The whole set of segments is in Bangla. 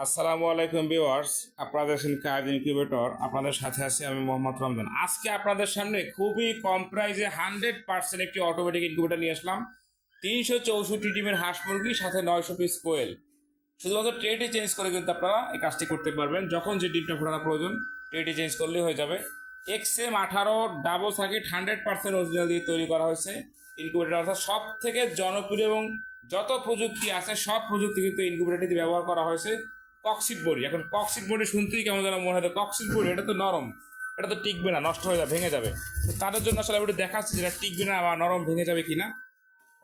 আসসালামু আলাইকুম ভিউয়ার্স, আপনাদের কাজ ইনকিউবেটর আপনাদের সাথে আছি আমি মোহাম্মদ রমজান। আজকে আপনাদের সামনে খুবই কম প্রাইসে 100% একটি অটোমেটিক ইনকিউবেটর নিয়ে আসলাম। 364 ডিমের হাঁস মুরগি সাথে 900 পিস কোয়েল। শুধুমাত্র ট্রেটি চেঞ্জ করে কিন্তু আপনারা এই কাজটি করতে পারবেন। যখন যে ডিমটা ফোটানো প্রয়োজন ট্রেটি চেঞ্জ করলেই হয়ে যাবে। XM18 ডাবল সার্কিট 100% অরিজিনাল দিয়ে তৈরি করা হয়েছে ইনকিউবেটর, অর্থাৎ সব থেকে জনপ্রিয় এবং যত প্রযুক্তি আছে সব প্রযুক্তি কিন্তু ইনকিউবেটরটিতে ব্যবহার করা হয়েছে। কক্সিট বডি, এখন কক্সিট বডি শুনতেই কেমন যেন মনে হয় কক্সিট বডি, এটা তো নরম, এটা তো টিকবে না, নষ্ট হয়ে যাবে, ভেঙে যাবে। তো তাদের জন্য আসলে আমি দেখাচ্ছি যেটা টিকবে না বা নরম ভেঙে যাবে কিনা।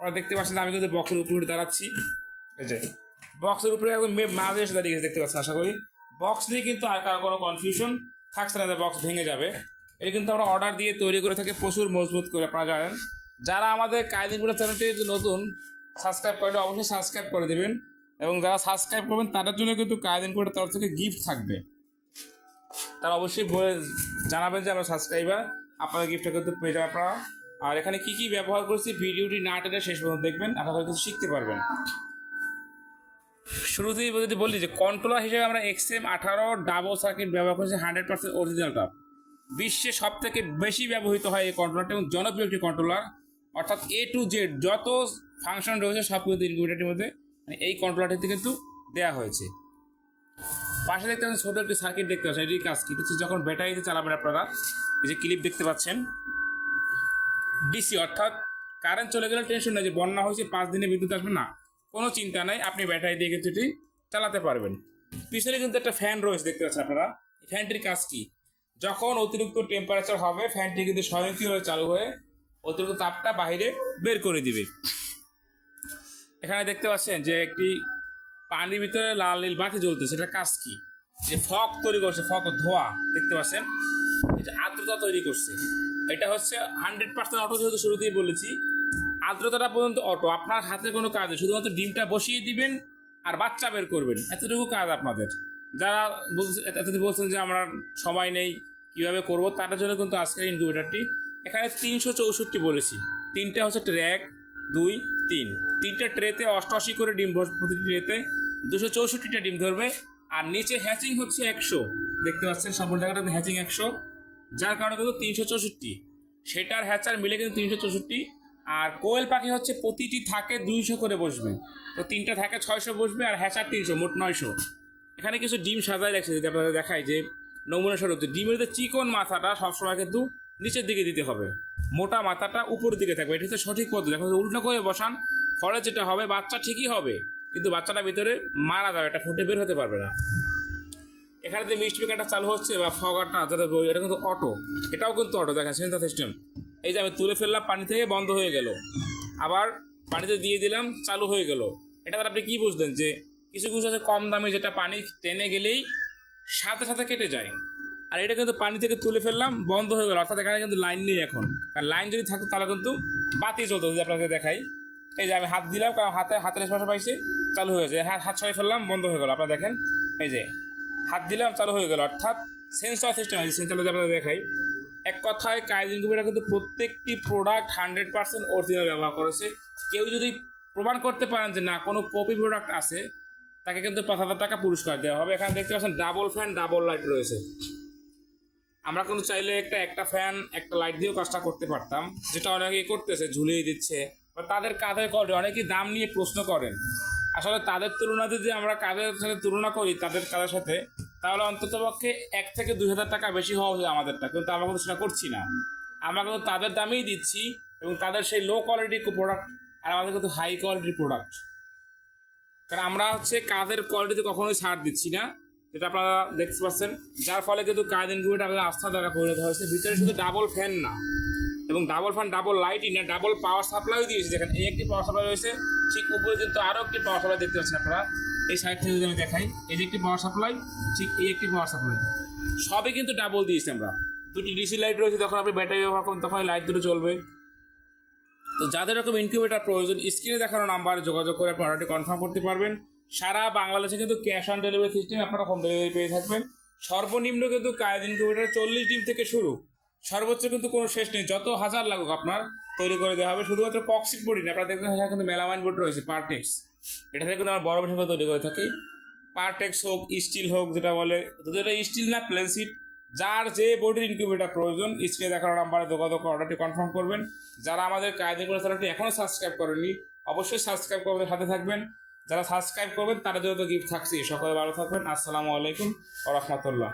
ওরা দেখতে পাচ্ছেন আমি কিন্তু বক্সের উপরে দাঁড়াচ্ছি, এই যে বক্সের উপরে একদম মাঝে এসে দাঁড়িয়ে দেখতে পাচ্ছেন। আশা করি বক্স নিয়ে কিন্তু আর কারো কোনো কনফিউশন থাকছে না যে বক্স ভেঙে যাবে। এটা কিন্তু আমরা অর্ডার দিয়ে তৈরি করে থাকি প্রচুর মজবুত করে, আপনারা জানেন। যারা আমাদের কায়দিনগুলো চ্যানেলটি নতুন সাবস্ক্রাইব করে অবশ্যই সাবস্ক্রাইব করে দেবেন, এবং যারা সাবস্ক্রাইব করবেন তাদের জন্য কিন্তু কায়দিন করে তরফ থেকে গিফট থাকবে। তারা অবশ্যই বলে জানাবেন যে আমরা সাবস্ক্রাইবার, আপনাদের গিফটটা কিন্তু পেয়ে যাবেন আপনারা। আর এখানে কি কি ব্যবহার করছি ভিডিওটি না টেনে শেষ পর্যন্ত দেখবেন, আপনারা কিছু শিখতে পারবেন। শুরুতেই যদি বলি যে কন্ট্রোলার হিসেবে আমরা XM18 ডাবল সার্কিট ব্যবহার করছি 100% অরিজিনালটা। বিশ্বে সব থেকে বেশি ব্যবহৃত হয় এই কন্ট্রোলারটা এবং জনপ্রিয় একটি কন্ট্রোলার, অর্থাৎ A to Z যত ফাংশন রয়েছে সব কিন্তু ইনকিউবেটরের মধ্যে মানে এই কন্ট্রোলারটিতে কিন্তু দেওয়া হয়েছে। পাশে দেখতে পাচ্ছেন ছোটো একটি সার্কিট দেখতে পাচ্ছেন, এটি কাজ কি হচ্ছে যখন ব্যাটারিতে চালাবেন আপনারা, এই যে ক্লিপ দেখতে পাচ্ছেন ডিসি, অর্থাৎ কারেন্ট চলে গেলে টেনশন নেই যে বন্যা হয়েছে 5 দিনে বিদ্যুৎ আসবে না, কোনো চিন্তা নাই, আপনি ব্যাটারি দিয়ে কিন্তু এটি চালাতে পারবেন। পিছনে কিন্তু একটা ফ্যান রয়েছে দেখতে পাচ্ছেন আপনারা। ফ্যানটির কাজ কি, যখন অতিরিক্ত টেম্পারেচার হবে ফ্যানটি কিন্তু স্বয়ংক্রিয়ভাবে চালু হয়ে অতিরিক্ত তাপটা বাইরে বের করে দিবে। এখানে দেখতে পাচ্ছেন যে একটি পানির ভিতরে লাল নীল বাতি জ্বলতেছে, সেটার কাজ কি, যে ফগ তৈরি করছে, ফগ ধোয়া দেখতে পাচ্ছেন, এটা আর্দ্রতা তৈরি করছে। এটা হচ্ছে 100% অটো, যেহেতু শুরুতেই বলেছি আর্দ্রতাটা পর্যন্ত অটো, আপনার হাতে কোনো কাজ নেই, শুধুমাত্র ডিমটা বসিয়ে দিবেন আর বাচ্চা বের করবেন, এতটুকু কাজ আপনাদের। যারা এতদিন বলছেন যে আমরা সময় নেই কীভাবে করবো, তাদের জন্য কিন্তু আজকের ইনকিউবেটরটি। এখানে 364 বলেছি, তিনটা হচ্ছে ট্রে 1 2 3, তিনটা ট্রেতে 88 করে ডিম প্রতিটি ট্রেতে 264টা ডিম ধরবে। আর নিচে হ্যাচিং হচ্ছে 100, দেখতে পাচ্ছেন সম্পূর্ণ জায়গাটাতে হ্যাচিং 100, যার কারণে কিন্তু 364, সেটার হ্যাচার মিলে কিন্তু 364। আর কোয়েল পাখি হচ্ছে প্রতিটি থাকে 200 করে বসবে, তো তিনটা থাকে 600 বসবে, আর হ্যাচার 300, মোট 900। এখানে কিছু ডিম সাজায় রাখছে, যদি আপনাদের দেখায় যে নমুনা স্বরূপ ডিমের যে চিকন মাথাটা সবসময় কিন্তু নিচের দিকে দিতে হবে, মোটা মাথাটা উপরের দিকে থাকবে, এটা হচ্ছে সঠিক পদ্ধতি। এখন উল্টো করে বসান, ফলে যেটা হবে বাচ্চা ঠিকই হবে কিন্তু বাচ্চাটা ভিতরে মারা যাবে, এটা ফুটে বের হতে পারবে না। এখানে যে মিষ্টি মেকারটা চালু হচ্ছে বা ফগারটা যেটা, এটা কিন্তু অটো, এটাও কিন্তু অটো, দেখেন সেন্সার সিস্টেম। এই যে আমি তুলে ফেললাম পানি থেকে, বন্ধ হয়ে গেল, আবার পানিতে দিয়ে দিলাম, চালু হয়ে গেল। এটা আপনি কি বুঝলেন যে কিছু কিছু আছে কম দামে যেটা পানি টেনে গেলেই সাথে সাথে কেটে যায়, আর এটা কিন্তু পানি থেকে তুলে ফেললাম বন্ধ হয়ে গেল, অর্থাৎ এখানে কিন্তু লাইন নেই এখন। আর লাইন যদি থাকতো তাহলে কিন্তু বাতি চলতো। যদি আপনাকে দেখাই, এই যে আমি হাত দিলাম, কারণ হাতের স্পর্শ পাইছে, চালু হয়ে যায়, হাত সরাই ফেললাম বন্ধ হয়ে গেল, আপনারা দেখেন, এই যে হাত দিলাম চালু হয়ে গেল, অর্থাৎ সেন্সর সিস্টেম আছে। সেন্সর যদি আপনাদের দেখাই, এক কথায় কাইজ ইনকিউবেটর কিন্তু প্রত্যেকটি প্রোডাক্ট 100% অরিজিনাল ব্যবহার করেছে। কেউ যদি প্রমাণ করতে পারেন যে না কোনো কপি প্রোডাক্ট আছে, তাকে কিন্তু 5,000 টাকা পুরস্কার দেওয়া হবে। এখানে দেখতে পাচ্ছেন ডাবল ফ্যান ডাবল লাইট রয়েছে। আমরা কিন্তু চাইলে একটা ফ্যান একটা লাইট দিয়েও কাজটা করতে পারতাম, যেটা অনেকেই করতেছে, ঝুলিয়ে দিচ্ছে, বা তাদের কাজের করে অনেকেই দাম নিয়ে প্রশ্ন করেন। আসলে তাদের তুলনা যদি আমরা কাজের সাথে তুলনা করি তাদের কাজের সাথে, তাহলে অন্ততপক্ষে 1 থেকে 2,000 টাকা বেশি হওয়া উচিত আমাদেরটা, কিন্তু আমরা কিন্তু সেটা করছি না। আমরা কিন্তু তাদের দামেই দিচ্ছি, এবং তাদের সেই লো কোয়ালিটির প্রোডাক্ট, আর আমাদের কিন্তু হাই কোয়ালিটির প্রোডাক্ট। কারণ আমরা হচ্ছে কাজের কোয়ালিটিতে কখনোই ছাড় দিচ্ছি না, যেটা আপনারা দেখতে পাচ্ছেন, যার ফলে কিন্তু কাজ ইনকিউবেটর আমাদের আস্থা দ্বারা পরিণত হয়েছে। ভিতরে শুধু ডাবল ফ্যান না, এবং ডাবল ফ্যান ডাবল লাইটই না, ডাবল পাওয়ার সাপ্লাইও দিয়েছে। যেখানে এই একটি পাওয়ার সাপ্লাই রয়েছে, ঠিক উপরে কিন্তু আরও একটি পাওয়ার সাপ্লাই দেখতে পাচ্ছেন আপনারা। এই সাইড থেকে যদি আমি দেখাই, এই যে একটি পাওয়ার সাপ্লাই, ঠিক এই একটি পাওয়ার সাপ্লাই, সবই কিন্তু ডাবল দিয়েছি আমরা। দুটি ডিসি লাইট রয়েছে, যখন আপনি ব্যাটারি ব্যবহার করুন তখন লাইট দুটো চলবে। তো যাদের এরকম ইনকিউবেটর প্রয়োজন, স্ক্রিনে দেখানো নাম্বারে যোগাযোগ করে আপনি অর্ডারটি কনফার্ম করতে পারবেন। সারা বাংলাদেশে কিন্তু ক্যাশ অন ডেলিভারি সিস্টেম, আপনারা হোম ডেলিভারি পেয়ে থাকবেন। সর্বনিম্ন কিন্তু কায়েদ ইনকিউবেটর 40 ডিম থেকে শুরু, সর্বোচ্চ কিন্তু কোনো শেষ নেই, যত হাজার লাগুক আপনার তৈরি করে দেওয়া হবে। শুধুমাত্র কক্সিট বোর্ডই না, আপনারা দেখবেন এখানে কিন্তু মেলামাইন বোর্ড রয়েছে পার্টেক্স, এটা থেকে কিন্তু আমরা বড় বেশি তৈরি করে থাকি। পারটেক্স হোক, স্টিল হোক, যেটা বলে, যদি এটা স্টিল না প্লেন সিট, যার যে বোর্ডের ইনকিউবেটার প্রয়োজন স্ক্রিনে দেখানো নাম্বারে যোগাযোগ করে অর্ডারটি কনফার্ম করবেন। যারা আমাদের কায়দা করে চ্যানেলটি এখনও সাবস্ক্রাইব করেননি অবশ্যই সাবস্ক্রাইব করে আমাদের সাথে থাকবেন। যারা সাবস্ক্রাইব করবেন তাদের জন্য তো গিফট থাকছে। সকলে ভালো থাকবেন। আসসালামু আলাইকুম ওয়া রাহমাতুল্লাহ।